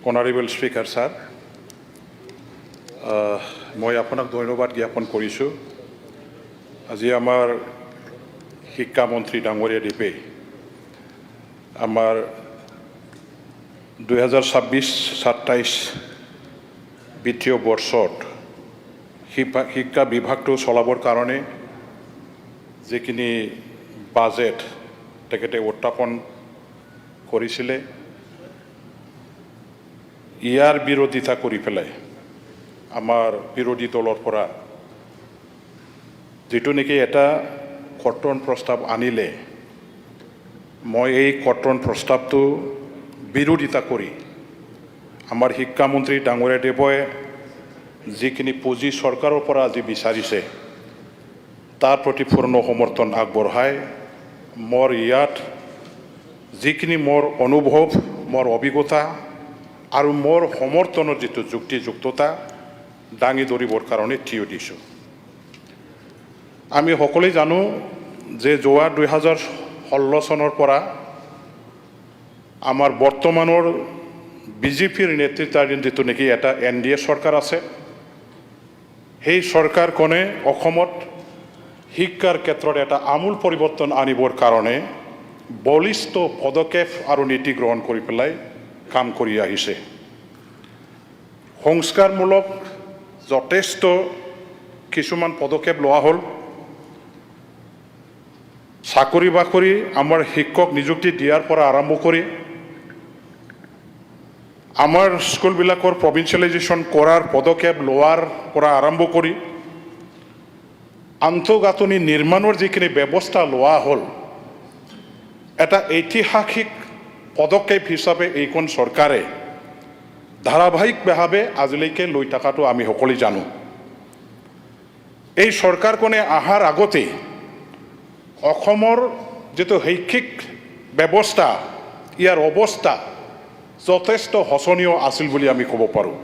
Honourable speaker sir, মই আপোনাক ধন্যবাদ জ্ঞাপন কৰিছোঁ। আজি আমাৰ শিক্ষামন্ত্ৰী ডাঙৰীয়াদেৱে আমাৰ 2026-27 বিত্তীয় বৰ্ষত শিক্ষা বিভাগটো চলাবৰ কাৰণে যিখিনি বাজেট তেখেতে উত্থাপন কৰিছিলে, ইয়াৰ বিৰোধিতা কৰি পেলাই আমাৰ বিৰোধী দলৰ পৰা যিটো নেকি এটা কৰ্তন প্ৰস্তাৱ আনিলে, মই এই কৰ্তন প্ৰস্তাৱটো বিৰোধিতা কৰি আমাৰ শিক্ষামন্ত্ৰী ডাঙৰীয়াদেৱে যিখিনি পুঁজি চৰকাৰৰ পৰা আজি বিচাৰিছে তাৰ প্ৰতি পূৰ্ণ সমৰ্থন আগবঢ়াই মোৰ ইয়াত যিখিনি মোৰ অনুভৱ, মোৰ অভিজ্ঞতা আৰু মোৰ সমৰ্থনৰ যিটো যুক্তিযুক্ততা দাঙি ধৰিবৰ কাৰণে থিয় দিছোঁ। আমি সকলোৱে জানো যে যোৱা 2016 চনৰ পৰা আমাৰ বৰ্তমানৰ বিজেপিৰ নেতৃত্বাধীন যিটো নেকি এটা NDA চৰকাৰ আছে, সেই চৰকাৰখনে অসমত শিক্ষাৰ ক্ষেত্ৰত এটা আমূল পৰিৱৰ্তন আনিবৰ কাৰণে বলিষ্ঠ পদক্ষেপ আৰু নীতি গ্ৰহণ কৰি পেলাই কাম কৰি আহিছে। সংস্কাৰমূলক যথেষ্ট কিছুমান পদক্ষেপ লোৱা হ'ল। চাকৰি বাকৰি আমাৰ শিক্ষক নিযুক্তি দিয়াৰ পৰা আৰম্ভ কৰি আমাৰ স্কুলবিলাকৰ প্ৰভিন্সিয়েলাইজেশ্যন কৰাৰ পদক্ষেপ লোৱাৰ পৰা আৰম্ভ কৰি আন্তঃগাঁথনি নিৰ্মাণৰ যিখিনি ব্যৱস্থা লোৱা হ'ল, এটা ঐতিহাসিক পদক্ষেপ হিচাপে এইখন চৰকাৰে ধাৰাবাহিকভাৱে আজিলৈকে লৈ থকাটো আমি সকলোৱে জানো। এই চৰকাৰখনে অহাৰ আগতে অসমৰ যিটো শৈক্ষিক ব্যৱস্থা, ইয়াৰ অৱস্থা যথেষ্ট শোচনীয় আছিল বুলি আমি ক'ব পাৰোঁ।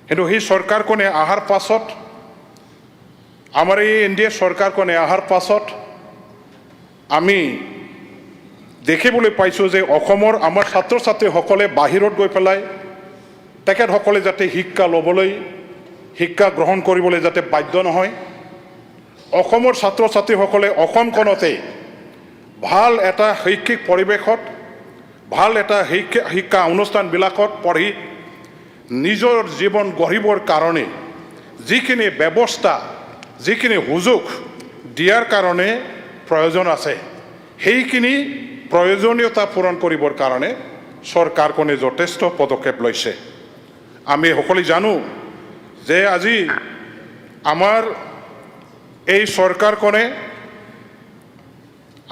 কিন্তু সেই চৰকাৰখনে অহাৰ পাছত, আমাৰ এই NDA চৰকাৰখনে অহাৰ পাছত আমি দেখিবলৈ পাইছোঁ যে অসমৰ আমাৰ ছাত্ৰ ছাত্ৰীসকলে বাহিৰত গৈ পেলাই তেখেতসকলে যাতে শিক্ষা ল'বলৈ, শিক্ষা গ্ৰহণ কৰিবলৈ যাতে বাধ্য নহয়, অসমৰ ছাত্ৰ ছাত্ৰীসকলে অসমখনতে ভাল এটা শৈক্ষিক পৰিৱেশত, ভাল এটা শিক্ষা অনুষ্ঠানবিলাকত পঢ়ি নিজৰ জীৱন গঢ়িবৰ কাৰণে যিখিনি ব্যৱস্থা, যিখিনি সুযোগ দিয়াৰ কাৰণে প্ৰয়োজন আছে, সেইখিনি প্ৰয়োজনীয়তা পূৰণ কৰিবৰ কাৰণে চৰকাৰখনে যথেষ্ট পদক্ষেপ লৈছে। আমি সকলোৱে জানো যে আজি আমাৰ এই চৰকাৰখনে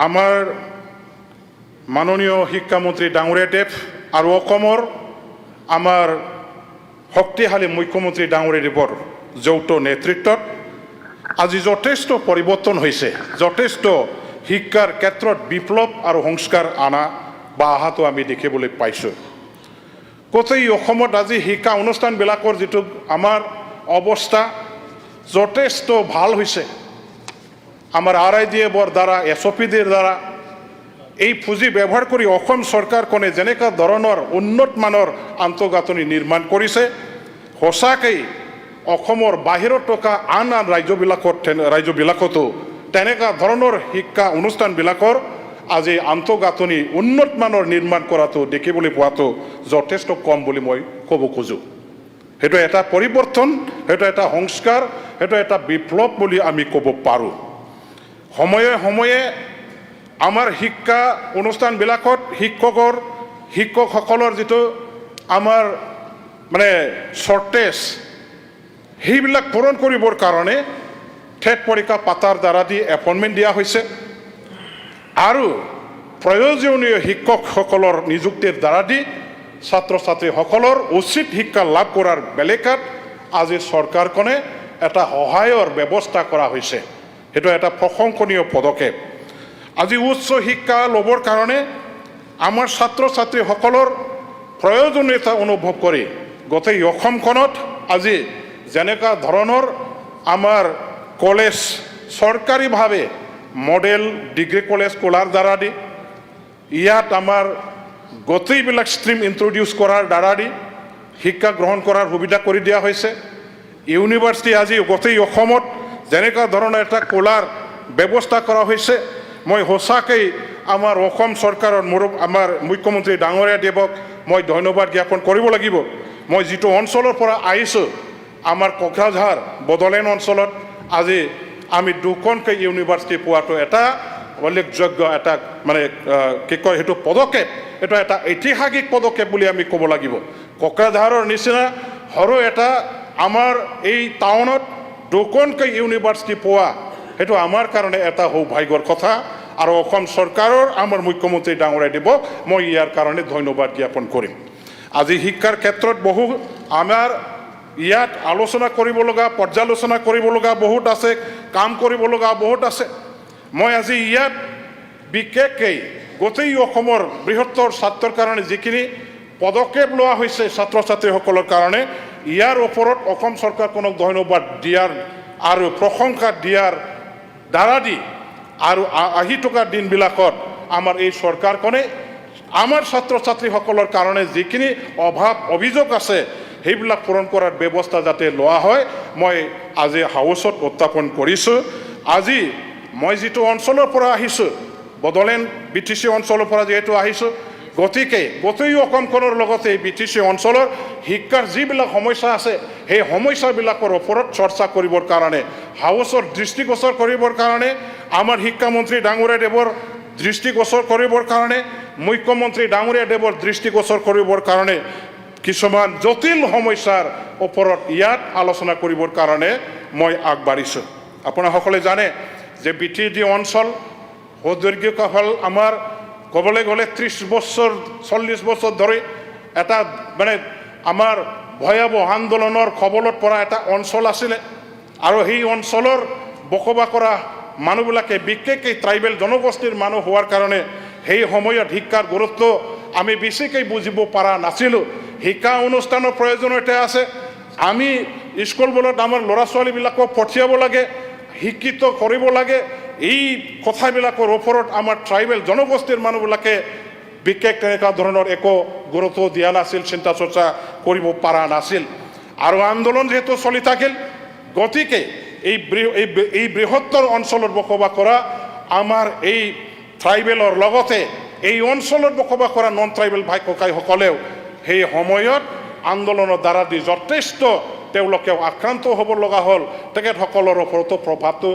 আমাৰ মাননীয় শিক্ষামন্ত্ৰী ডাঙৰীয়াদেৱ আৰু অসমৰ আমাৰ শক্তিশালী মুখ্যমন্ত্ৰী ডাঙৰীয়াদেৱৰ যৌথ নেতৃত্বত আজি যথেষ্ট পৰিৱৰ্তন হৈছে, যথেষ্ট শিক্ষাৰ ক্ষেত্ৰত বিপ্লৱ আৰু সংস্কাৰ অহাটো আমি দেখিবলৈ পাইছোঁ। গোটেই অসমত আজি শিক্ষা অনুষ্ঠানবিলাকৰ যিটো আমাৰ অৱস্থা যথেষ্ট ভাল হৈছে। আমাৰ RIDFৰ দ্বাৰা, SOPDৰ দ্বাৰা এই পুঁজি ব্যৱহাৰ কৰি অসম চৰকাৰখনে যেনেকুৱা ধৰণৰ উন্নত মানৰ আন্তঃগাঁথনি নিৰ্মাণ কৰিছে, সঁচাকৈ অসমৰ বাহিৰত থকা আন ৰাজ্যবিলাকতো তেনেকুৱা ধৰণৰ শিক্ষা অনুষ্ঠানবিলাকৰ আজি আন্তঃগাঁথনি উন্নত মানৰ নিৰ্মাণ কৰাটো দেখিবলৈ পোৱাটো যথেষ্ট কম বুলি মই ক'ব খোজোঁ। সেইটো এটা পৰিৱৰ্তন, সেইটো এটা সংস্কাৰ, সেইটো এটা বিপ্লৱ বুলি আমি ক'ব পাৰোঁ। সময়ে সময়ে আমাৰ শিক্ষা অনুষ্ঠানবিলাকত শিক্ষকসকলৰ যিটো আমাৰ শ্বৰ্টেজ, সেইবিলাক পূৰণ কৰিবৰ কাৰণে ঠেট পৰীক্ষা পাতাৰ দ্বাৰা দি এপইণ্টমেণ্ট দিয়া হৈছে আৰু প্ৰয়োজনীয় শিক্ষকসকলৰ নিযুক্তিৰ দ্বাৰা দি ছাত্ৰ ছাত্ৰীসকলৰ উচিত শিক্ষা লাভ কৰাৰ বেলেকাত আজি চৰকাৰখনে এটা সহায়ৰ ব্যৱস্থা কৰা হৈছে। সেইটো এটা প্ৰশংসনীয় পদক্ষেপ। আজি উচ্চ শিক্ষা ল'বৰ কাৰণে আমাৰ ছাত্ৰ ছাত্ৰীসকলৰ প্ৰয়োজনীয়তা অনুভৱ কৰি গোটেই অসমখনত আজি যেনেকুৱা ধৰণৰ আমাৰ কলেজ চৰকাৰীভাৱে মডেল ডিগ্ৰী কলেজ খোলাৰ দ্বাৰা দি ইয়াত আমাৰ গোটেইবিলাক ষ্ট্ৰীম ইণ্ট্ৰডিউচ কৰাৰ দ্বাৰা দি শিক্ষা গ্ৰহণ কৰাৰ সুবিধা কৰি দিয়া হৈছে ইউনিভাৰ্চিটি আজি গোটেই অসমত যেনেকুৱা ধৰণৰ এটা খোলাৰ ব্যৱস্থা কৰা হৈছে মই সঁচাকৈ আমাৰ অসম চৰকাৰৰ আমাৰ মুখ্যমন্ত্ৰী ডাঙৰীয়া দেৱক মই ধন্যবাদ জ্ঞাপন কৰিব লাগিব মই যিটো অঞ্চলৰ পৰা আহিছোঁ আমাৰ কোকৰাঝাৰ বড়োলেণ্ড অঞ্চলত আজি আমি দুখনকৈ ইউনিভাৰ্চিটি পোৱাটো এটা উল্লেখযোগ্য এটা মানে কি কয় সেইটো পদক্ষেপ এটা এটা ঐতিহাসিক পদক্ষেপ বুলি আমি ক'ব লাগিব কোকৰাঝাৰৰ নিচিনা সৰু এটা আমাৰ এই টাউনত দুখনকৈ ইউনিভাৰ্চিটি পোৱা সেইটো আমাৰ কাৰণে এটা সৌভাগ্যৰ কথা আৰু অসম চৰকাৰৰ আমাৰ মুখ্যমন্ত্ৰী ডাঙৰীয়া দেৱক মই ইয়াৰ কাৰণে ধন্যবাদ জ্ঞাপন কৰিম আজি শিক্ষাৰ ক্ষেত্ৰত বহু আমাৰ ইয়াত আলোচনা কৰিব লগা পৰ্যালোচনা কৰিব লগা বহুত আছে কাম কৰিব লগা বহুত আছে মই আজি ইয়াত বিশেষকৈ গোটেই অসমৰ বৃহত্তৰ ছাত্ৰৰ কাৰণে যিখিনি পদক্ষেপ লোৱা হৈছে ছাত্ৰ ছাত্ৰীসকলৰ কাৰণে ইয়াৰ ওপৰত অসম চৰকাৰখনক ধন্যবাদ দিয়াৰ আৰু প্ৰশংসা দিয়াৰ দ্বাৰা দি আৰু আহি থকা দিনবিলাকত আমাৰ এই চৰকাৰখনে আমাৰ ছাত্ৰ ছাত্ৰীসকলৰ কাৰণে যিখিনি অভাৱ অভিযোগ আছে সেইবিলাক পূৰণ কৰাৰ ব্যৱস্থা যাতে লোৱা হয় মই আজি হাউচত উত্থাপন কৰিছোঁ আজি মই যিটো অঞ্চলৰ পৰা আহিছোঁ বড়োলেণ্ড BTC অঞ্চলৰ পৰা যিহেতু আহিছোঁ গতিকে গোটেই অসমখনৰ লগতে BTC অঞ্চলৰ শিক্ষাৰ যিবিলাক সমস্যা আছে সেই সমস্যাবিলাকৰ ওপৰত চৰ্চা কৰিবৰ কাৰণে হাউচৰ দৃষ্টিগোচৰ কৰিবৰ কাৰণে আমাৰ শিক্ষামন্ত্ৰী ডাঙৰীয়া দেৱৰ দৃষ্টিগোচৰ কৰিবৰ কাৰণে মুখ্যমন্ত্ৰী ডাঙৰীয়া দেৱৰ দৃষ্টিগোচৰ কৰিবৰ কাৰণে কিছুমান জটিল সমস্যাৰ ওপৰত ইয়াত আলোচনা কৰিবৰ কাৰণে মই আগবাঢ়িছোঁ আপোনাসকলে জানে যে BTD অঞ্চল সুদীৰ্ঘকাল আমাৰ ক'বলৈ গ'লে 30 বছৰ 40 বছৰ ধৰি এটা মানে আমাৰ ভয়াৱহ আন্দোলনৰ কবলত পৰা এটা অঞ্চল আছিলে আৰু সেই অঞ্চলৰ বসবাস কৰা মানুহবিলাকে বিশেষকৈ ট্ৰাইবেল জনগোষ্ঠীৰ মানুহ হোৱাৰ কাৰণে সেই সময়ত শিক্ষাৰ গুৰুত্ব আমি বেছিকৈ বুজিব পৰা নাছিলোঁ শিক্ষা অনুষ্ঠানৰ প্ৰয়োজনীয়তা আছে আমি স্কুলবোৰত আমাৰ ল'ৰা ছোৱালীবিলাকক পঠিয়াব লাগে শিক্ষিত কৰিব লাগে এই কথাবিলাকৰ ওপৰত আমাৰ ট্ৰাইবেল জনগোষ্ঠীৰ মানুহবিলাকে বিশেষ তেনেকুৱা ধৰণৰ একো গুৰুত্ব দিয়া নাছিল চিন্তা চৰ্চা কৰিব পৰা নাছিল আৰু আন্দোলন যিহেতু চলি থাকিল গতিকে এই বৃহত্তৰ অঞ্চলত বসবাস কৰা আমাৰ এই ট্ৰাইবেলৰ লগতে এই অঞ্চলত বসবাস কৰা নন ট্ৰাইবেল ভাই ককাইসকলেও সেই সময়ত আন্দোলনৰ দ্বাৰা দি যথেষ্ট তেওঁলোকেও আক্ৰান্ত হ'ব লগা হ'ল তেখেতসকলৰ ওপৰতো প্ৰভাৱটো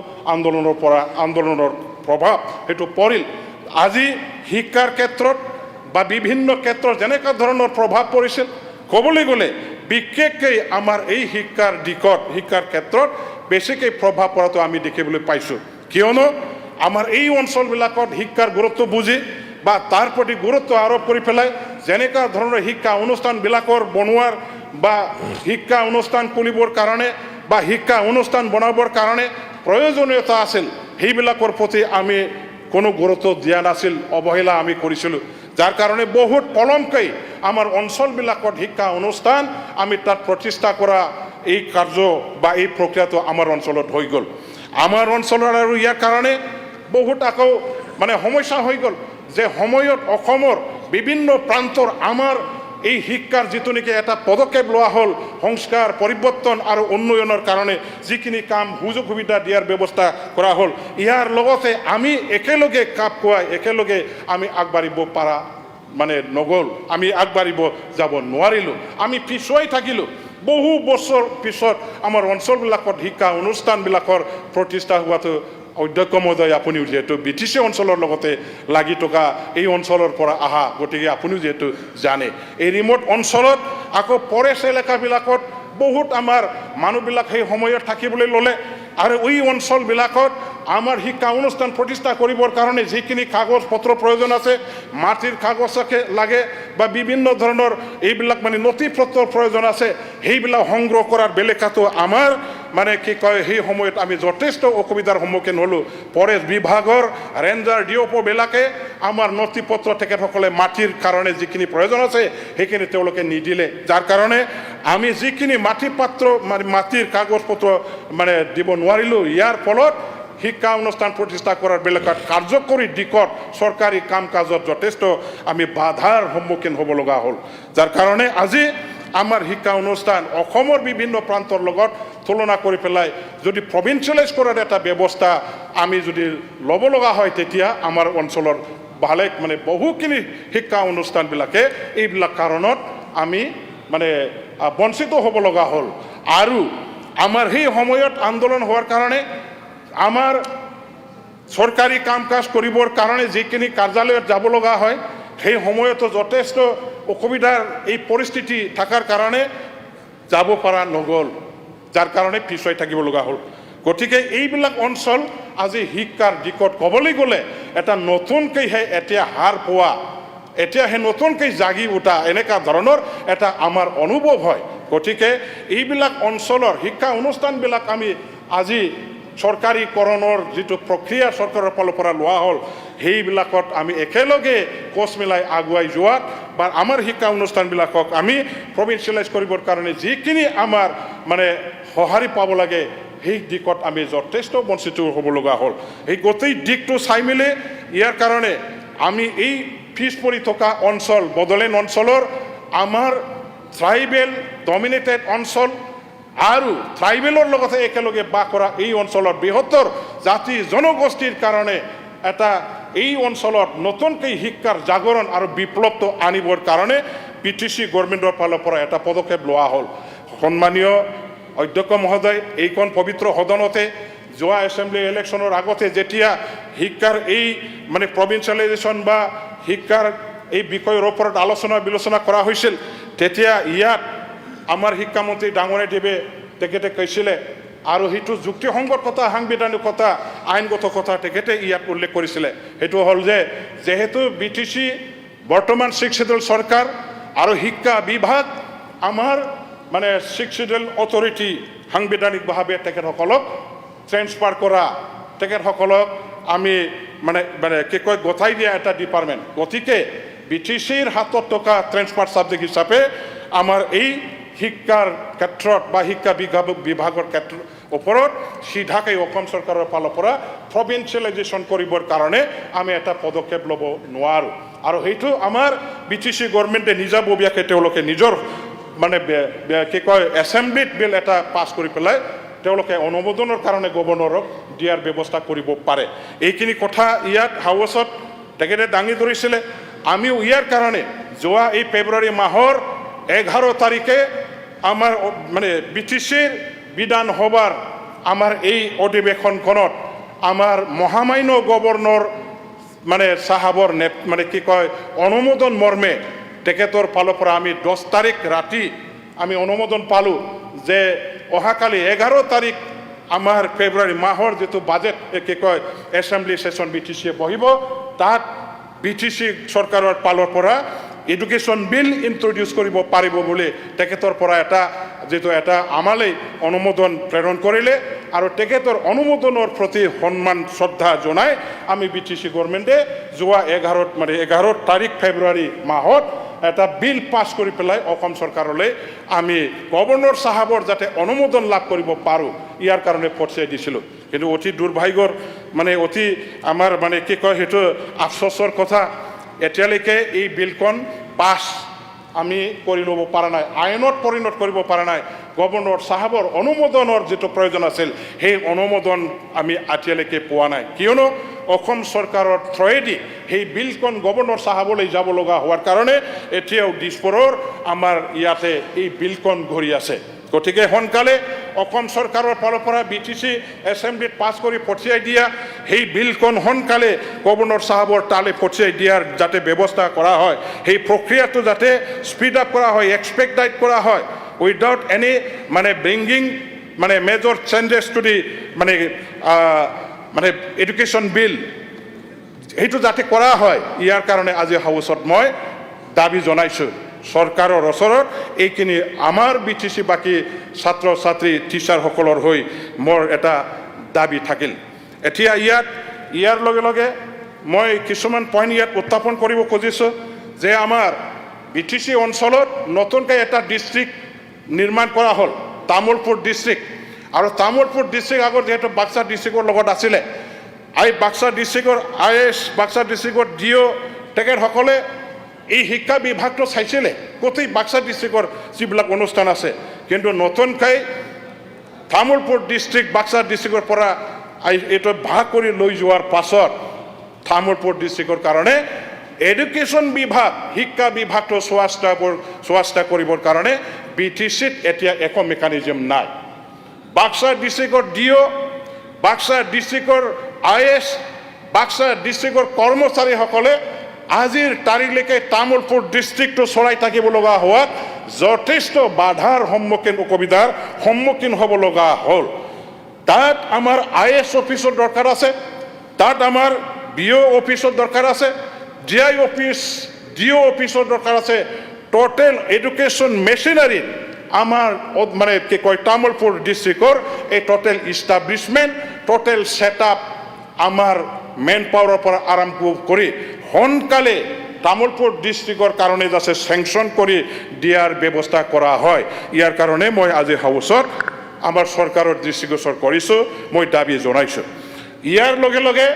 আন্দোলনৰ প্ৰভাৱ সেইটো পৰিল আজি শিক্ষাৰ ক্ষেত্ৰত বা বিভিন্ন ক্ষেত্ৰত যেনেকুৱা ধৰণৰ প্ৰভাৱ পৰিছিল ক'বলৈ গ'লে বিশেষকৈ আমাৰ এই শিক্ষাৰ দিশত শিক্ষাৰ ক্ষেত্ৰত বেছিকৈ প্ৰভাৱ পৰাটো আমি দেখিবলৈ পাইছোঁ কিয়নো আমাৰ এই অঞ্চলবিলাকত শিক্ষাৰ গুৰুত্ব বুজি বা তাৰ প্ৰতি গুৰুত্ব আৰোপ কৰি পেলাই যেনেকুৱা ধৰণৰ শিক্ষা অনুষ্ঠানবিলাকৰ বনোৱাৰ বা শিক্ষা অনুষ্ঠান খুলিবৰ কাৰণে বা শিক্ষা অনুষ্ঠান বনাবৰ কাৰণে প্ৰয়োজনীয়তা আছিল সেইবিলাকৰ প্ৰতি আমি কোনো গুৰুত্ব দিয়া নাছিল অৱহেলা আমি কৰিছিলোঁ যাৰ কাৰণে বহুত পলমকৈ আমাৰ অঞ্চলবিলাকত শিক্ষা অনুষ্ঠান আমি তাত প্ৰতিষ্ঠা কৰা এই কাৰ্য বা এই প্ৰক্ৰিয়াটো আমাৰ অঞ্চলত হৈ গ'ল আমাৰ অঞ্চলৰ আৰু ইয়াৰ কাৰণে বহুত আকৌ মানে সমস্যা হৈ গ'ল যে সময়ত অসমৰ বিভিন্ন প্ৰান্তৰ আমাৰ এই শিক্ষাৰ যিটো নেকি এটা পদক্ষেপ লোৱা হ'ল সংস্কাৰ পৰিৱৰ্তন আৰু উন্নয়নৰ কাৰণে যিখিনি কাম সুযোগ সুবিধা দিয়াৰ ব্যৱস্থা কৰা হ'ল ইয়াৰ লগতে আমি একেলগে কাপ খুৱাই একেলগে আমি আগবাঢ়িব পৰা মানে নগ'ল আমি আগবাঢ়িব যাব নোৱাৰিলোঁ আমি পিছুৱাই থাকিলোঁ বহু বছৰ পিছত আমাৰ অঞ্চলবিলাকত শিক্ষা অনুষ্ঠানবিলাকৰ প্ৰতিষ্ঠা হোৱাটো অধ্যক্ষ মহোদয় আপুনিও যিহেতু BTC অঞ্চলৰ লগতে লাগি থকা এই অঞ্চলৰ পৰা অহা গতিকে আপুনিও যিহেতু জানে এই ৰিমোট অঞ্চলত আকৌ ফৰেষ্ট এলেকাবিলাকত বহুত আমাৰ মানুহবিলাক সেই সময়ত থাকিবলৈ ল'লে আৰু এই অঞ্চলবিলাকত আমাৰ শিক্ষা অনুষ্ঠান প্ৰতিষ্ঠা কৰিবৰ কাৰণে যিখিনি কাগজ পত্ৰ প্ৰয়োজন আছে মাটিৰ কাগজ লাগে বা বিভিন্ন ধৰণৰ এইবিলাক মানে নথি পত্ৰৰ প্ৰয়োজন আছে সেইবিলাক সংগ্ৰহ কৰাৰ বেলেকাটো আমাৰ মানে কি কয় সেই সময়ত আমি যথেষ্ট অসুবিধাৰ সন্মুখীন হ'লোঁ ফৰেষ্ট বিভাগৰ ৰেঞ্জাৰ ডিঅ'প'বিলাকে আমাৰ নথি পত্ৰ তেখেতসকলে মাটিৰ কাৰণে যিখিনি প্ৰয়োজন আছে সেইখিনি তেওঁলোকে নিদিলে যাৰ কাৰণে আমি যিখিনি মাটি পাত্ৰ মানে মাটিৰ কাগজ পত্ৰ মানে দিব নোৱাৰিলোঁ ইয়াৰ ফলত শিক্ষা অনুষ্ঠান প্ৰতিষ্ঠা কৰাৰ বেলেগত কাৰ্যকৰী দিশত চৰকাৰী কাম কাজত যথেষ্ট আমি বাধাৰ সন্মুখীন হ'ব লগা হ'ল যাৰ কাৰণে আজি আমাৰ শিক্ষা অনুষ্ঠান অসমৰ বিভিন্ন প্ৰান্তৰ লগত তুলনা কৰি পেলাই যদি প্ৰভিঞ্চিয়েলাইজ কৰাৰ এটা ব্যৱস্থা আমি যদি ল'ব লগা হয় তেতিয়া আমাৰ অঞ্চলৰ ভালে মানে বহুখিনি শিক্ষা অনুষ্ঠানবিলাকে এইবিলাক কাৰণত আমি মানে বঞ্চিত হ'ব লগা হ'ল আৰু আমাৰ সেই সময়ত আন্দোলন হোৱাৰ কাৰণে আমাৰ চৰকাৰী কাম কাজ কৰিবৰ কাৰণে যিখিনি কাৰ্যালয়ত যাব লগা হয় সেই সময়তো যথেষ্ট অসুবিধাৰ এই পৰিস্থিতি থকাৰ কাৰণে যাব পৰা নগ'ল যাৰ কাৰণে পিছুৱাই থাকিব লগা হ'ল গতিকে এইবিলাক অঞ্চল আজি শিক্ষাৰ দিশত ক'বলৈ গ'লে এটা নতুনকৈহে এতিয়া হাৰ পোৱা এতিয়া সেই নতুনকৈ জাগি উঠা এনেকুৱা ধৰণৰ এটা আমাৰ অনুভৱ হয় গতিকে এইবিলাক অঞ্চলৰ শিক্ষা অনুষ্ঠানবিলাক আমি আজি চৰকাৰীকৰণৰ যিটো প্ৰক্ৰিয়া চৰকাৰৰ ফালৰ পৰা লোৱা হ'ল সেইবিলাকত আমি একেলগে কোচ মিলাই আগুৱাই যোৱাত বা আমাৰ শিক্ষা অনুষ্ঠানবিলাকক আমি প্ৰভিঞ্চিয়েলাইজ কৰিবৰ কাৰণে যিখিনি আমাৰ মানে সঁহাৰি পাব লাগে সেই দিশত আমি যথেষ্ট বঞ্চিত হ'ব লগা হ'ল এই গোটেই দিশটো চাই মেলি ইয়াৰ কাৰণে আমি এই পিছ পৰি থকা অঞ্চল বড়োলেণ্ড অঞ্চলৰ আমাৰ ট্ৰাইবেল ডমিনেটেড অঞ্চল আৰু ট্ৰাইবেলৰ লগতে একেলগে বাস কৰা এই অঞ্চলৰ বৃহত্তৰ জাতি জনগোষ্ঠীৰ কাৰণে এটা এই অঞ্চলত নতুনকৈ শিক্ষাৰ জাগৰণ আৰু বিপ্লৱটো আনিবৰ কাৰণে পিটিচি গভৰ্ণমেণ্টৰ ফালৰ পৰা এটা পদক্ষেপ লোৱা হ'ল সন্মানীয় অধ্যক্ষ মহোদয় এইখন পবিত্ৰ সদনতে যোৱা এছেম্বলি ইলেকশ্যনৰ আগতে যেতিয়া শিক্ষাৰ এই মানে প্ৰভিঞ্চিয়েলাইজেশ্যন বা শিক্ষাৰ এই বিষয়ৰ ওপৰত আলোচনা বিলোচনা কৰা হৈছিল তেতিয়া ইয়াত আমাৰ শিক্ষামন্ত্ৰী ডাঙৰীয়াদেৱে তেখেতে কৈছিলে আৰু সেইটো যুক্তিসংগততা সাংবিধানিকতা আইনগত কথা তেখেতে ইয়াত উল্লেখ কৰিছিলে সেইটো হ'ল যে যেহেতু BTC বৰ্তমান 6th শিডিউল চৰকাৰ আৰু শিক্ষা বিভাগ আমাৰ মানে 6th শিডিউল অথৰিটি সাংবিধানিকভাৱে তেখেতসকলক ট্ৰেন্সফাৰ কৰা তেখেতসকলক আমি মানে মানে কি কয় গতাই দিয়া এটা ডিপাৰ্টমেণ্ট গতিকে BTCৰ হাতত থকা ট্ৰেন্সফাৰ ছাবজেক্ট হিচাপে আমাৰ এই শিক্ষাৰ ক্ষেত্ৰত বা শিক্ষা বিভাগৰ ক্ষেত্ৰৰ ওপৰত সিধাকৈ অসম চৰকাৰৰ ফালৰ পৰা প্ৰভিঞ্চিয়েলাইজেশ্যন কৰিবৰ কাৰণে আমি এটা পদক্ষেপ ল'ব নোৱাৰোঁ আৰু সেইটো আমাৰ BTC গভৰ্ণমেণ্টে নিজাববীয়াকৈ তেওঁলোকে নিজৰ মানে কি কয় এছেম্বলিত বিল এটা পাছ কৰি পেলাই তেওঁলোকে অনুমোদনৰ কাৰণে গভৰ্ণৰক দিয়াৰ ব্যৱস্থা কৰিব পাৰে এইখিনি কথা ইয়াত হাউচত তেখেতে দাঙি ধৰিছিলে আমিও ইয়াৰ কাৰণে যোৱা এই ফেব্ৰুৱাৰী মাহৰ 11 তাৰিখে আমাৰ মানে BTCৰ বিধানসভাৰ আমাৰ এই অধিৱেশনখনত আমাৰ মহামান্য গভৰ্ণৰ মানে চাহাবৰ মানে কি কয় অনুমোদন মৰ্মে তেখেতৰ ফালৰ পৰা আমি 10 তাৰিখ ৰাতি আমি অনুমোদন পালোঁ যে অহাকালি 11 তাৰিখ আমাৰ ফেব্ৰুৱাৰী মাহৰ যেটো বাজেট কি কয় এছেম্বলি সেশন BTCয়ে বহিব তাত BTC চৰকাৰৰ ফালৰ পৰা এডুকেশ্যন বিল ইন্ট্ৰডিউস কৰিব পাৰিব বুলি তেখেতৰ পৰা এটা যেটো এটা আমালৈ অনুমোদন প্ৰেৰণ কৰিলে আৰু তেখেতৰ অনুমোদনৰ প্ৰতি সন্মান শ্ৰদ্ধা জনাই আমি BTC গভৰ্ণমেণ্টে যোৱা 11 তাৰিখ ফেব্ৰুৱাৰী মাহত এটা বিল পাছ কৰি পেলাই অসম চৰকাৰলৈ আমি গভৰ্ণৰ সাহাবৰ যাতে অনুমোদন লাভ কৰিব পাৰোঁ ইয়াৰ কাৰণে পঠিয়াই দিছিলোঁ কিন্তু অতি দুৰ্ভাগ্যৰ মানে অতি আমাৰ মানে কি কয় সেইটো আফসোসৰ কথা এতিয়ালৈকে এই বিলখন পাছ আমি কৰি ল'ব পৰা নাই আইনত পৰিণত কৰিব পৰা নাই গভৰ্ণৰ সাহাবৰ অনুমোদনৰ যেটো প্ৰয়োজন আছিল সেই অনুমোদন আমি এতিয়ালৈকে পোৱা নাই কিয়নো অসম চৰকাৰৰ থ্ৰয়েদি সেই বিলখন গভৰ্ণৰ সাহাবলৈ যাব লগা হোৱাৰ কাৰণে এতিয়াও দিছপুৰৰ আমাৰ ইয়াতে এই বিলখন ঘূৰি আছে গতিকে সোনকালে অসম চৰকাৰৰ ফালৰ পৰা BTC এছেম্বলিত পাছ কৰি পঠিয়াই দিয়া সেই বিলখন সোনকালে গভৰ্ণৰ সাহাবৰ তালে পঠিয়াই দিয়াৰ যাতে ব্যৱস্থা কৰা হয় সেই প্ৰক্ৰিয়াটো যাতে স্পীড আপ কৰা হয় এক্সপেক্টাইড কৰা হয় উইদাউট এনি মানে ব্ৰিংগিং মানে মেজৰ চেঞ্জেছ টু দি মানে এডুকেশ্যন বিল এইটো যাতে কৰা হয় ইয়াৰ কাৰণে আজি হাউচত মই দাবী জনাইছোঁ চৰকাৰৰ ওচৰত এইখিনি আমাৰ BTC বাকি ছাত্ৰ ছাত্ৰী টিচাৰসকলৰ হৈ মোৰ এটা দাবী থাকিল এতিয়া ইয়াৰ লগে লগে মই কিছুমান পইণ্ট ইয়াত উত্থাপন কৰিব খুজিছোঁ যে আমাৰ BTC অঞ্চলত নতুনকৈ এটা ডিষ্ট্ৰিক্ট নিৰ্মাণ কৰা হ'ল তামুলপুৰ ডিষ্ট্ৰিক্ট আৰু তামোলপুৰ ডিষ্ট্ৰিক্ট আগত যিহেতু বাক্সা ডিষ্ট্ৰিক্টৰ লগত আছিলে বাক্সা ডিষ্ট্ৰিক্টৰ IAS বাক্সা ডিষ্ট্ৰিক্টৰ DO তেখেতসকলে এই শিক্ষা বিভাগটো চাইছিলে গোটেই বাক্সা ডিষ্ট্ৰিক্টৰ যিবিলাক অনুষ্ঠান আছে কিন্তু নতুনকৈ তামোলপুৰ ডিষ্ট্ৰিক্ট বাক্সা ডিষ্ট্ৰিক্টৰ পৰা এইটো ভাগ কৰি লৈ যোৱাৰ পাছত তামোলপুৰ ডিষ্ট্ৰিক্টৰ কাৰণে এডুকেশ্যন বিভাগ শিক্ষা বিভাগটো চোৱাচিতা কৰিবৰ কাৰণে BTCত এতিয়া একো মেকানিজম নাই বাক্সা ডিষ্ট্ৰিক্টৰ DO বাক্সা ডিষ্ট্ৰিক্টৰ IAS বাক্সা ডিষ্ট্ৰিক্টৰ কৰ্মচাৰীসকলে আজিৰ তাৰিখলৈকে তামোলপুৰ ডিষ্ট্ৰিক্টটো চলাই থাকিব লগা হোৱাত যথেষ্ট বাধাৰ অসুবিধাৰ সন্মুখীন হ'ব লগা হ'ল তাত আমাৰ IAS অফিচৰ দৰকাৰ আছে তাত আমাৰ BO অফিচৰ দৰকাৰ আছে DI অফিচ DO অফিচৰ দৰকাৰ আছে টোটেল এডুকেশ্যন মেচিনাৰী আমাৰ মানে কি কয় তামোলপুৰ ডিষ্ট্ৰিক্টৰ এই টোটেল ইষ্টাব্লিছমেণ্ট টোটেল ছেটআপ আমাৰ মেন পাৱাৰৰ পৰা আৰম্ভ কৰি সোনকালে তামোলপুৰ ডিষ্ট্ৰিক্টৰ কাৰণে যাতে চেংচন কৰি দিয়াৰ ব্যৱস্থা কৰা হয় ইয়াৰ কাৰণে মই আজি হাউচত আমাৰ চৰকাৰৰ দৃষ্টিগোচৰ কৰিছোঁ মই দাবী জনাইছোঁ ইয়াৰ লগে লগে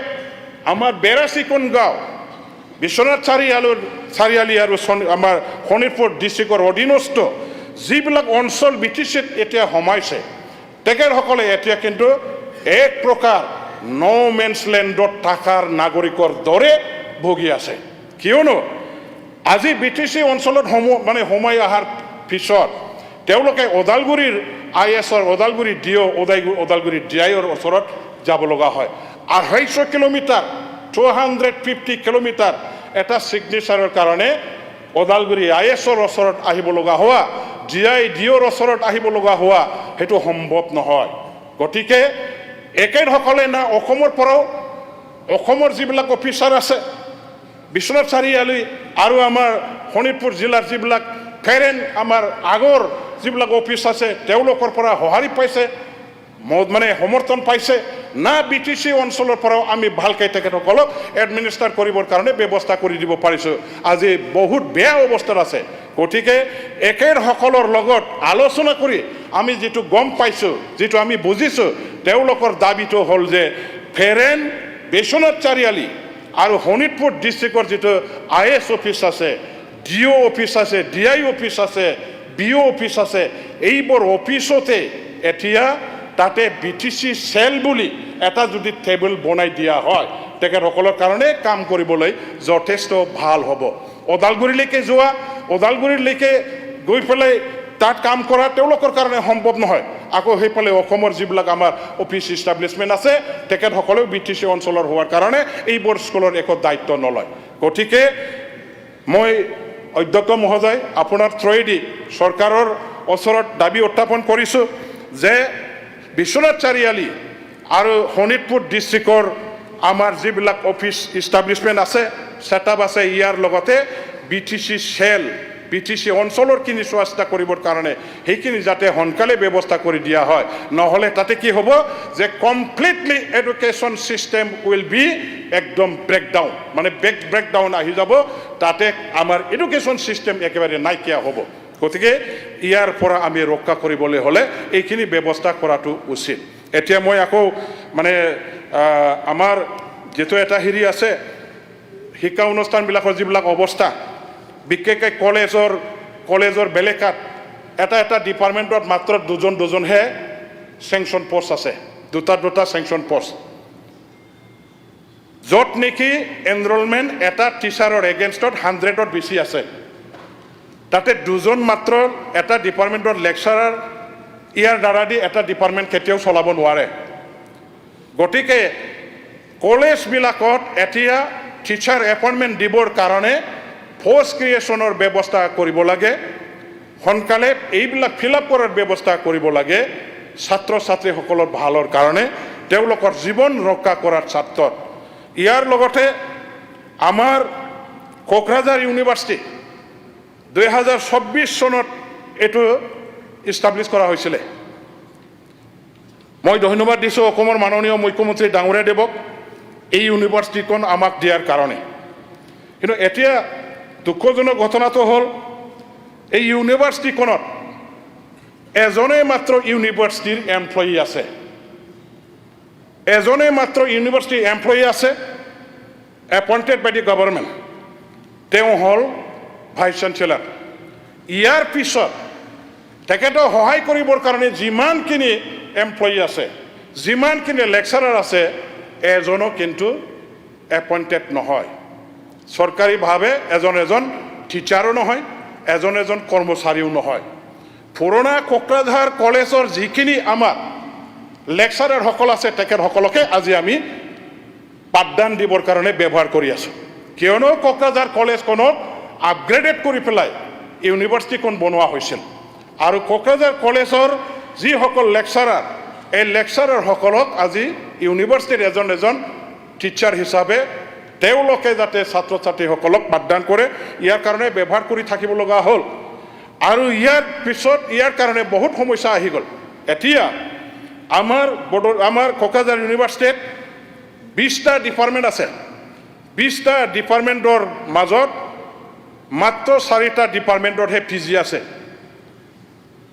আমাৰ 82খন গাঁও বিশ্বনাথ চাৰিআলি আৰু আমাৰ শোণিতপুৰ ডিষ্ট্ৰিক্টৰ অধীনস্থ যিবিলাক অঞ্চল BTCত এতিয়া সোমাইছে তেখেতসকলে এতিয়া কিন্তু এক প্ৰকাৰ নো মেন্স লেণ্ডত থকাৰ নাগৰিকৰ দৰে ভুগি আছে কিয়নো আজি BTC অঞ্চলত সোমাই অহাৰ পিছত তেওঁলোকে ওদালগুৰিৰ IASৰ ওদালগুৰি DO ওদালগুৰি DIৰ ওচৰত যাব লগা হয় 250 কিলোমিটাৰ 250 কিলোমিটাৰ এটা ছিগনেচাৰৰ কাৰণে ওদালগুৰি IASৰ ওচৰত আহিব লগা হোৱা DIৰ ওচৰত আহিব লগা হোৱা সেইটো সম্ভৱ নহয় গতিকে একেসকলে না অসমৰ পৰাও অসমৰ যিবিলাক অফিচাৰ আছে বিশ্বনাথ চাৰিআলি আৰু আমাৰ শোণিতপুৰ জিলাৰ যিবিলাক ফেৰেন আমাৰ আগৰ যিবিলাক অফিচ আছে তেওঁলোকৰ পৰা সঁহাৰি পাইছে সমৰ্থন পাইছে না BTC অঞ্চলৰ পৰাও আমি ভালকৈ তেখেতসকলক এডমিনিষ্টাৰ কৰিবৰ কাৰণে ব্যৱস্থা কৰি দিব পাৰিছোঁ আজি বহুত বেয়া অৱস্থাত আছে গতিকে একেসকলৰ লগত আলোচনা কৰি আমি যিটো গম পাইছোঁ যিটো আমি বুজিছোঁ তেওঁলোকৰ দাবীটো হ'ল যে ফেৰেন বিশ্বনাথ চাৰিআলি আৰু শোণিতপুৰ ডিষ্ট্ৰিক্টৰ যিটো IAS অফিচ আছে DO অফিচ আছে DI অফিচ আছে BO অফিচ আছে এইবোৰ অফিচতে এতিয়া তাতে BTC চেল বুলি এটা যদি টেবুল বনাই দিয়া হয় তেখেতসকলৰ কাৰণে কাম কৰিবলৈ যথেষ্ট ভাল হ'ব ওদালগুৰিলৈকে যোৱা ওদালগুৰিলৈকে গৈ পেলাই তাত কাম কৰা তেওঁলোকৰ কাৰণে সম্ভৱ নহয় আকৌ সেইফালে অসমৰ যিবিলাক আমাৰ অফিচ ইষ্টাব্লিছমেণ্ট আছে তেখেতসকলেও BTC অঞ্চলৰ হোৱাৰ কাৰণে এইবোৰ স্কুলৰ একো দায়িত্ব নলয় গতিকে মই অধ্যক্ষ মহোদয় আপোনাৰ থ্ৰুৱেদি চৰকাৰৰ ওচৰত দাবী উত্থাপন কৰিছোঁ যে বিশ্বনাথ চাৰিআলি আৰু শোণিতপুৰ ডিষ্ট্ৰিক্টৰ আমাৰ যিবিলাক অফিচ ইষ্টাব্লিছমেণ্ট আছে ছেটআপ আছে ইয়াৰ লগতে BTC চেল BTC অঞ্চলৰখিনি চোৱাচিতা কৰিবৰ কাৰণে সেইখিনি যাতে সোনকালে ব্যৱস্থা কৰি দিয়া হয় নহ'লে তাতে কি হ'ব যে completely education system will be একদম ব্ৰেকডাউন ব্ৰেকডাউন আহি যাব তাতে আমাৰ এডুকেশ্যন চিষ্টেম একেবাৰে নাইকিয়া হ'ব গতিকে ইয়াৰ পৰা আমি ৰক্ষা কৰিবলৈ হ'লে এইখিনি ব্যৱস্থা কৰাটো উচিত এতিয়া মই আকৌ আমাৰ যেটো এটা হেৰি আছে শিক্ষা অনুষ্ঠানবিলাকৰ যিবিলাক অৱস্থা বিশেষকৈ কলেজৰ বেলেকাত এটা ডিপাৰ্টমেণ্টত মাত্ৰ দুজনহে চেংচন পোষ্ট আছে দুটা চেংচন পোষ্ট য'ত নেকি এনৰলমেণ্ট এটা টিচাৰৰ এগেইনষ্টত 100ত বেছি আছে তাতে দুজন মাত্ৰ এটা ডিপাৰ্টমেণ্টৰ লেকচাৰাৰ ইয়াৰ দ্বাৰা দি এটা ডিপাৰ্টমেণ্ট কেতিয়াও চলাব নোৱাৰে গতিকে কলেজবিলাকত এতিয়া টিচাৰ এপইণ্টমেণ্ট দিবৰ কাৰণে পোষ্ট ক্ৰিয়েশ্যনৰ ব্যৱস্থা কৰিব লাগে সোনকালে এইবিলাক ফিল আপ কৰাৰ ব্যৱস্থা কৰিব লাগে ছাত্ৰ ছাত্ৰীসকলৰ ভালৰ কাৰণে তেওঁলোকৰ জীৱন ৰক্ষা কৰাৰ স্বাৰ্থত ইয়াৰ লগতে আমাৰ কোকৰাঝাৰ ইউনিভাৰ্চিটি 2024 চনত এইটো ইষ্টাব্লিছ কৰা হৈছিলে মই ধন্যবাদ দিছোঁ অসমৰ মাননীয় মুখ্যমন্ত্ৰী ডাঙৰীয়া দেৱক এই ইউনিভাৰ্চিটিখন আমাক দিয়াৰ কাৰণে কিন্তু এতিয়া দুঃখজনক ঘটনাটো হ'ল এই ইউনিভাৰ্চিটিখনত এজনে মাত্ৰ ইউনিভাৰ্চিটিৰ এমপ্লয়ী আছে, এজনে মাত্ৰ ইউনিভাৰ্চিটিৰ এমপ্লয়ী আছে, এপইণ্টেড বাই দি গভৰ্ণমেণ্ট, তেওঁ হ'ল ভাইচ চেঞ্চেলাৰ। ইয়াৰ পিছত তেখেতক সহায় কৰিবৰ কাৰণে যিমানখিনি এমপ্লয়ী আছে, যিমানখিনি লেকচাৰাৰ আছে, এজনো কিন্তু এপইণ্টেড নহয়। চৰকাৰীভাৱে এজন এজন টিচাৰো নহয়, এজন এজন কৰ্মচাৰীও নহয়। পুৰণা কোকৰাঝাৰ কলেজৰ যিখিনি আমাৰ লেকচাৰাৰসকল আছে, তেখেতসকলকে আজি আমি পাঠদান দিবৰ কাৰণে ব্যৱহাৰ কৰি আছোঁ। কিয়নো কোকৰাঝাৰ কলেজখনক আপগ্ৰেডেড কৰি পেলাই ইউনিভাৰ্চিটিখন বনোৱা হৈছিল, আৰু কোকৰাঝাৰ কলেজৰ যিসকল লেকচাৰাৰ, এই লেকচাৰাৰসকলক আজি ইউনিভাৰ্চিটিৰ এজন এজন টিচাৰ হিচাপে তেওঁলোকে যাতে ছাত্ৰ ছাত্ৰীসকলক পাঠদান কৰে, ইয়াৰ কাৰণে ব্যৱহাৰ কৰি থাকিব লগা হ'ল। আৰু ইয়াৰ পিছত ইয়াৰ কাৰণে বহুত সমস্যা আহি গ'ল। এতিয়া আমাৰ কোকৰাঝাৰ ইউনিভাৰ্চিটিত 20টা ডিপাৰ্টমেণ্ট আছে। 20টা ডিপাৰ্টমেণ্টৰ মাজত মাত্ৰ 4টা ডিপাৰ্টমেণ্টতহে পিজি আছে,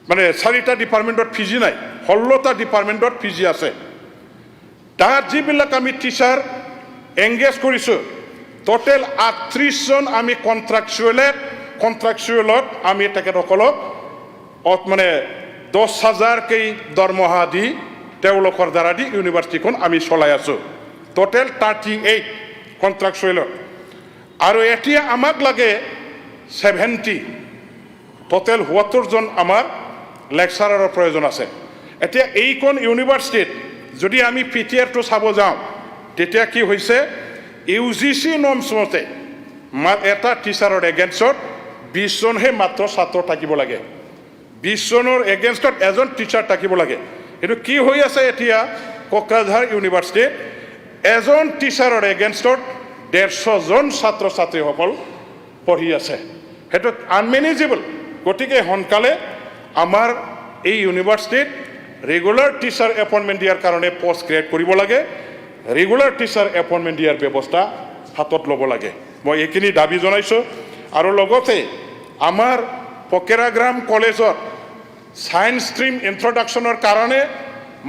মানে 4টা ডিপাৰ্টমেণ্টত পিজি নাই, 16টা ডিপাৰ্টমেণ্টত পিজি আছে। তাত যিবিলাক আমি টিচাৰ এংগেজ কৰিছোঁ, টোটেল 38জন আমি কণ্ট্ৰাকচুৱেলত আমি তেখেতসকলক মানে 10,000কেই দৰমহা দি তেওঁলোকৰ দ্বাৰা দি ইউনিভাৰ্চিটিখন আমি চলাই আছোঁ। টোটেল 38 কণ্ট্ৰাকচুৱেলত। আৰু এতিয়া আমাক লাগে 70, টোটেল 72জন আমাৰ লেকচাৰাৰৰ প্ৰয়োজন আছে। এতিয়া এইখন ইউনিভাৰ্চিটিত যদি আমি পিটিআৰটো চাব যাওঁ, তেতিয়া কি হৈছে, UGC নৰ্মছ মতে এটা টিচাৰৰ এগেইনষ্টত 20জনহে মাত্ৰ ছাত্ৰ থাকিব লাগে, 20জনৰ এগেইনষ্টত এজন টিচাৰ থাকিব লাগে। এইটো কি হৈ আছে এতিয়া কোকৰাঝাৰ ইউনিভাৰ্চিটিত, এজন টিচাৰৰ এগেইনষ্টত 150জন ছাত্ৰ ছাত্ৰীসকল পঢ়ি আছে। সেইটো আনমেনেজেবল। গতিকে সোনকালে আমাৰ এই ইউনিভাৰ্চিটিত ৰেগুলাৰ টিচাৰ এপইণ্টমেণ্ট দিয়াৰ কাৰণে পষ্ট ক্ৰিয়েট কৰিব লাগে, ৰেগুলাৰ টিচাৰ এপইণ্টমেণ্ট দিয়াৰ ব্যৱস্থা হাতত ল'ব লাগে। মই এইখিনি দাবী জনাইছোঁ। আৰু লগতে আমাৰ পকেৰাগ্ৰাম কলেজত ছায়েন্স ষ্ট্ৰীম ইন্ট্ৰডাকশ্যনৰ কাৰণে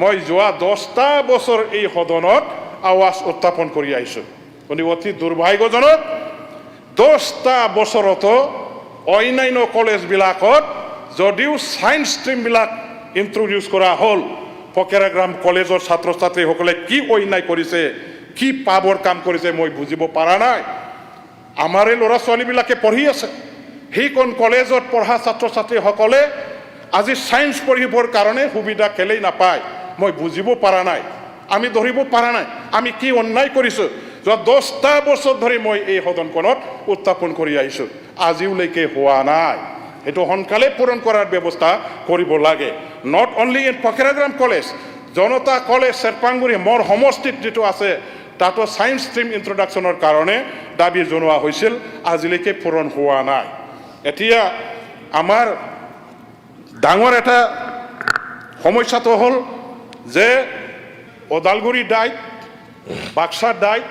মই যোৱা 10টা বছৰ এই সদনত আৱাজ উত্থাপন কৰি আহিছোঁ। কিন্তু অতি দুৰ্ভাগ্যজনক 10টা বছৰতো অন্যান্য কলেজবিলাকত যদিও ছায়েন্স ষ্ট্ৰীমবিলাক ইন্ট্ৰডিউচ কৰা হ'ল, পকেৰাগ্ৰাম কলেজৰ ছাত্ৰ ছাত্ৰীসকলে কি অন্যায় কৰিছে, কি পাবৰ কাম কৰিছে মই বুজিব পৰা নাই। আমাৰে ল'ৰা ছোৱালীবিলাকে পঢ়ি আছে, সেইখন কলেজত পঢ়া ছাত্ৰ ছাত্ৰীসকলে আজি ছায়েন্স পঢ়িবৰ কাৰণে সুবিধা কেলেই নাপায় মই বুজিব পৰা নাই, আমি ধৰিব পৰা নাই আমি কি অন্যায় কৰিছোঁ। যোৱা 10টা বছৰ ধৰি মই এই সদনখনত উত্থাপন কৰি আহিছোঁ, আজিলৈকে হোৱা নাই। এইটো সোনকালে পূৰণ কৰাৰ ব্যৱস্থা কৰিব লাগে। নট অনলি ইন পকেৰাগ্ৰাম কলেজ, জনতা কলেজ চেৰপাংগুৰি মোৰ সমষ্টিত যিটো আছে, তাতো ছায়েন্স ষ্ট্ৰীম ইন্ট্ৰডাকশ্যনৰ কাৰণে দাবী জনোৱা হৈছিল, আজিলৈকে পূৰণ হোৱা নাই। এতিয়া আমাৰ ডাঙৰ এটা সমস্যাটো হ'ল যে ওদালগুৰি ডাইট, বাক্সা ডাইট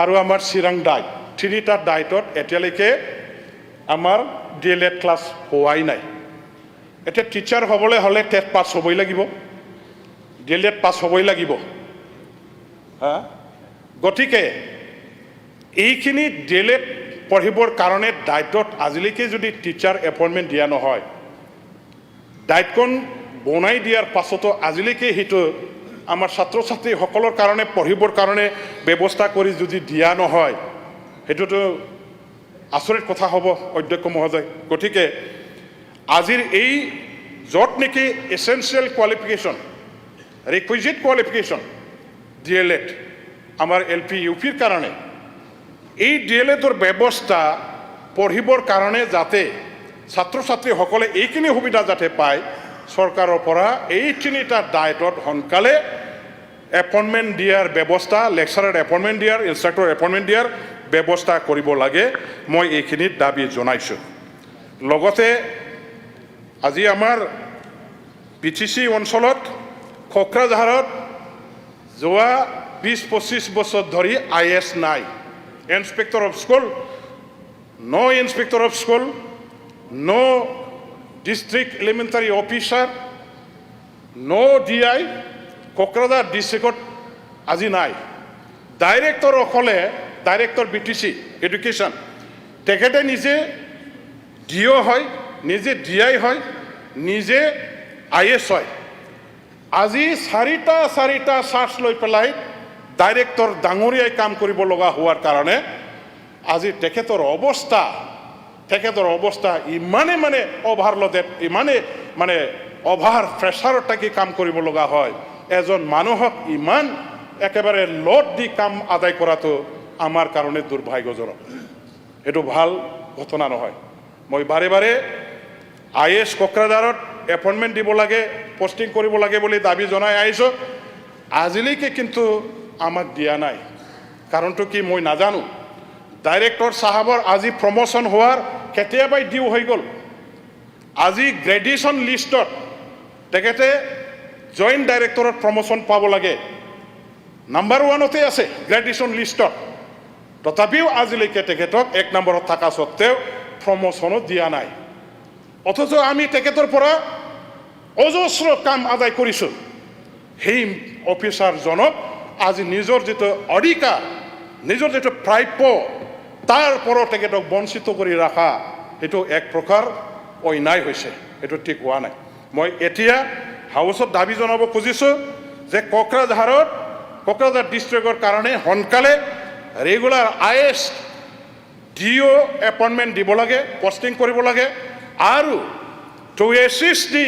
আৰু আমাৰ চিৰাং ডাইট, 3টা ডাইটত এতিয়ালৈকে আমাৰ DLED ক্লাছ হোৱাই নাই। এতিয়া টিচাৰ হ'বলৈ হ'লে টেট পাছ হ'বই লাগিব, DLED পাছ হ'বই লাগিব। গতিকে এইখিনি DLED পঢ়িবৰ কাৰণে ডাইটত আজিলৈকে যদি টিচাৰ এপইণ্টমেণ্ট দিয়া নহয়, ডাইটখন বনাই দিয়াৰ পাছতো আজিলৈকে সেইটো আমাৰ ছাত্ৰ ছাত্ৰীসকলৰ কাৰণে পঢ়িবৰ কাৰণে ব্যৱস্থা কৰি যদি দিয়া নহয়, সেইটোতো আচৰিত কথা হ'ব অধ্যক্ষ মহোদয়। গতিকে আজিৰ এই য'ত নেকি এছেঞ্চিয়েল কোৱালিফিকেশ্যন, ৰিকুইজিট কোৱালিফিকেশ্যন DLED আমাৰ LP UPৰ কাৰণে, এই DLEDৰ ব্যৱস্থা পঢ়িবৰ কাৰণে যাতে ছাত্ৰ ছাত্ৰীসকলে এইখিনি সুবিধা যাতে পায়, চৰকাৰৰ পৰা এই 3টা ডাইটত সোনকালে এপইণ্টমেণ্ট দিয়াৰ ব্যৱস্থা, লেকচাৰাৰ এপইণ্টমেণ্ট দিয়াৰ, ইনষ্ট্ৰাক্টৰ এপইণ্টমেণ্ট দিয়াৰ ব্যৱস্থা কৰিব লাগে, মই এইখিনিত দাবী জনাইছোঁ। লগতে আজি আমাৰ PTC অঞ্চলত কোকৰাঝাৰত যোৱা 20-25 বছৰ ধৰি IS নাই, inspector of school, no inspector of school, no district elementary officer DI Kokrajhar ডিষ্ট্ৰিক্টত আজি নাই ডাইৰেক্টৰ অকলে ডাইৰেক্টৰ BTC এডুকেশ্যন তেখেতে নিজে DO হয় নিজে DI হয় নিজে IS হয় আজি চাৰিটা চাৰ্জ লৈ পেলাই ডাইৰেক্টৰ ডাঙৰীয়াই কাম কৰিব লগা হোৱাৰ কাৰণে আজি তেখেতৰ অৱস্থা ইমানে মানে অভাৰলোডেড ইমানে মানে অভাৰ প্ৰেছাৰত থাকি কাম কৰিব লগা হয় এজন মানুহক ইমান একেবাৰে লোড দি কাম আদায় কৰাটো আমাৰ কাৰণে দুৰ্ভাগ্যজনক এইটো ভাল ঘটনা নহয় মই বাৰে IS কোকৰাঝাৰত এপইণ্টমেণ্ট দিব লাগে পোষ্টিং কৰিব লাগে বুলি দাবী জনাই আহিছোঁ আজিলৈকে কিন্তু আমাক দিয়া নাই কাৰণটো কি মই নাজানো ডাইৰেক্টৰ সাহেবৰ আজি প্ৰমোশ্যন হোৱাৰ কেতিয়াবাই ডিউ হৈ গ'ল আজি গ্ৰেডুৱেশ্যন লিষ্টত তেখেতে জইণ্ট ডাইৰেক্টৰত প্ৰমোশ্যন পাব লাগে নাম্বাৰ 1তে আছে গ্ৰেডুৱেশ্যন লিষ্টত তথাপিও আজিলৈকে তেখেতক 1 নম্বৰত থকা সত্ত্বেও প্ৰমোশ্যনো দিয়া নাই অথচ আমি তেখেতৰ পৰা অজস্ৰ কাম আদায় কৰিছোঁ সেই অফিচাৰজনক আজি নিজৰ যিটো অধিকাৰ নিজৰ যিটো প্ৰাপ্য তাৰ পৰা তেখেতক বঞ্চিত কৰি ৰাখা এইটো এক প্ৰকাৰ অন্যায় হৈছে এইটো ঠিক হোৱা নাই মই এতিয়া হাউচত দাবী জনাব খুজিছোঁ যে কোকৰাঝাৰ ডিষ্ট্ৰিক্টৰ কাৰণে সোনকালে ৰেগুলাৰ IS DO এপইণ্টমেণ্ট দিব লাগে পোষ্টিং কৰিব লাগে আৰু to assist the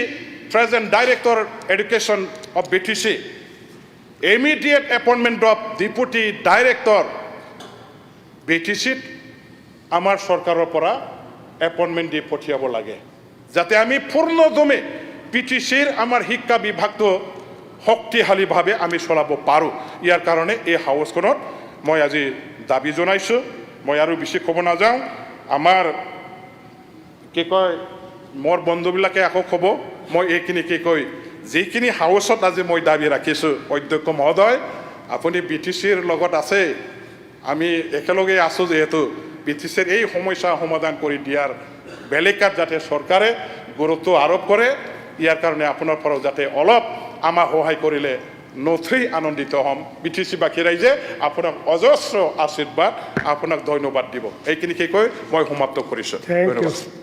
present director education of BTC immediate appointment of deputy director BTCত আমাৰ চৰকাৰৰ পৰা এপইণ্টমেণ্ট দি পঠিয়াব লাগে যাতে আমি পূৰ্ণদমে BTCৰ আমাৰ শিক্ষা বিভাগটো শক্তিশালীভাৱে আমি চলাব পাৰোঁ ইয়াৰ কাৰণে এই হাউচখনত মই আজি দাবী জনাইছোঁ মই আৰু বেছি ক'ব নাযাওঁ আমাৰ কি কয় মোৰ বন্ধুবিলাকে আকৌ ক'ব মই এইখিনি কি কয় যিখিনি হাউচত আজি মই দাবী ৰাখিছোঁ অধ্যক্ষ মহোদয় আপুনি BTCৰ লগত আছে আমি একেলগে আছোঁ যিহেতু BTCৰ এই সমস্যা সমাধান কৰি দিয়াৰ বেলেকাত যাতে চৰকাৰে গুৰুত্ব আৰোপ কৰে ইয়াৰ কাৰণে আপোনাৰ পৰাও যাতে অলপ আমাক সহায় কৰিলে নথৈ আনন্দিত হ'ম BTCবাসী ৰাইজে আপোনাক অজস্ৰ আশীৰ্বাদ আপোনাক ধন্যবাদ দিব এইখিনি কি কৈ মই সমাপ্ত কৰিছোঁ ধন্যবাদ